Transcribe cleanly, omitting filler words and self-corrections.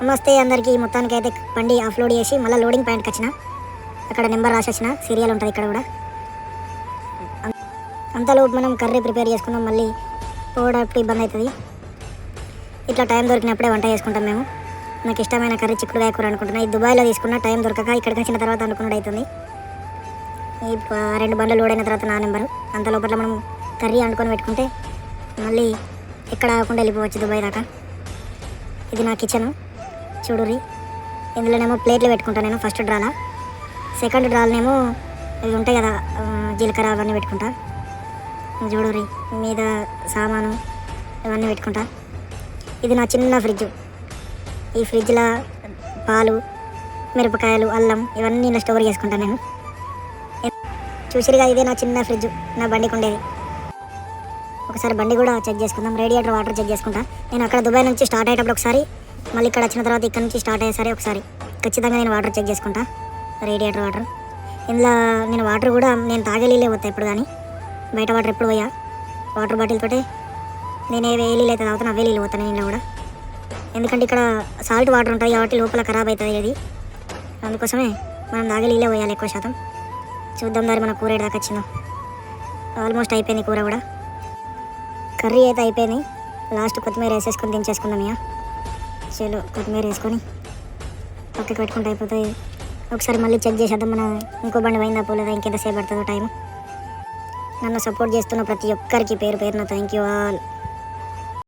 నమస్తే అందరికీ. మొత్తానికి అయితే బండి ఆఫ్లోడ్ చేసి మళ్ళీ లోడింగ్ పాయింట్కి వచ్చిన. అక్కడ నెంబర్ రాసి వచ్చిన, సీరియల్ ఉంటుంది ఇక్కడ కూడా. అంతలోపు మనం కర్రీ ప్రిపేర్ చేసుకుందాం, మళ్ళీ పోవడానికి ఇబ్బంది అవుతుంది. ఇట్లా టైం దొరికినప్పుడే వంట చేసుకుంటాం మేము. నాకు ఇష్టమైన కర్రీ చిక్కుడుకాయ కూర అనుకుంటున్నా. ఈ దుబాయ్లో తీసుకున్న టైం దొరకక ఇక్కడికి వచ్చిన తర్వాత అనుకున్నది అవుతుంది. ఈ 2 బండ్లు లోడ్ అయిన తర్వాత నా నెంబరు. అంత లోపల మనం కర్రీ వండుకొని పెట్టుకుంటే మళ్ళీ ఎక్కడ ఆగకుండా వెళ్ళిపోవచ్చు దుబాయ్ దాకా. ఇది నా కిచెను చూడుర్రి. ఇందులోనేమో ప్లేట్లు పెట్టుకుంటాను నేను ఫస్ట్ డ్రాలా. సెకండ్ డ్రాలనేమో ఇవి ఉంటాయి కదా, జీలకర్ర అవన్నీ పెట్టుకుంటా. చూడుర్రి, మీద సామాను ఇవన్నీ పెట్టుకుంటా. ఇది నా చిన్న ఫ్రిడ్జ్. ఈ ఫ్రిడ్జ్లో పాలు, మిరపకాయలు, అల్లం ఇవన్నీ ఇలా స్టోర్ చేసుకుంటాను నేను. చూసిరుగా, ఇదే నా చిన్న ఫ్రిడ్జ్, నా బండికి ఉండేది. ఒకసారి బండి కూడా చెక్ చేసుకుందాం. రేడియేటర్ వాటర్ చెక్ చేసుకుంటా. నేను అక్కడ దుబాయ్ నుంచి స్టార్ట్ అయ్యేటప్పుడు ఒకసారి, మళ్ళీ ఇక్కడ వచ్చిన తర్వాత ఇక్కడ నుంచి స్టార్ట్ అయ్యేసరి ఒకసారి ఖచ్చితంగా నేను వాటర్ చెక్ చేసుకుంటా. Radiator water. ఇందులో నేను వాటర్ కూడా నేను తాగే నీళ్ళే పోతాయి ఎప్పుడు, కానీ బయట వాటర్ ఎప్పుడు పోయా. వాటర్ బాటిల్ తోటే నేను ఏ నీళ్ళు అయితే తాగుతాను అవే నీళ్ళు పోతాను ఇంట్లో కూడా. ఎందుకంటే ఇక్కడ సాల్ట్ వాటర్ ఉంటుంది కాబట్టి లోపల ఖరాబ్ అవుతుంది ఇది. అందుకోసమే మనం తాగే నీళ్ళే పోయాలి ఎక్కువ శాతం. చూద్దాం దారి మన కూర దాకా వచ్చిందో. ఆల్మోస్ట్ అయిపోయింది కూర కూడా. కర్రీ అయితే అయిపోయింది. లాస్ట్ కొత్తిమీర వేసేసుకొని దించేసుకుందాం. ఇక చలో కొత్తిమీర వేసుకొని పక్కకి పెట్టుకుంటే అయిపోతాయి. ఒకసారి మళ్ళీ చెక్ చేసేద్దాం మన ఇంకో బండి పోయిందా పోలేదా, ఇంకెంతసేపు పడుతుందో టైం. నన్ను సపోర్ట్ చేస్తున్న ప్రతి ఒక్కరికి పేరు పేరున థ్యాంక్ యూ ఆల్.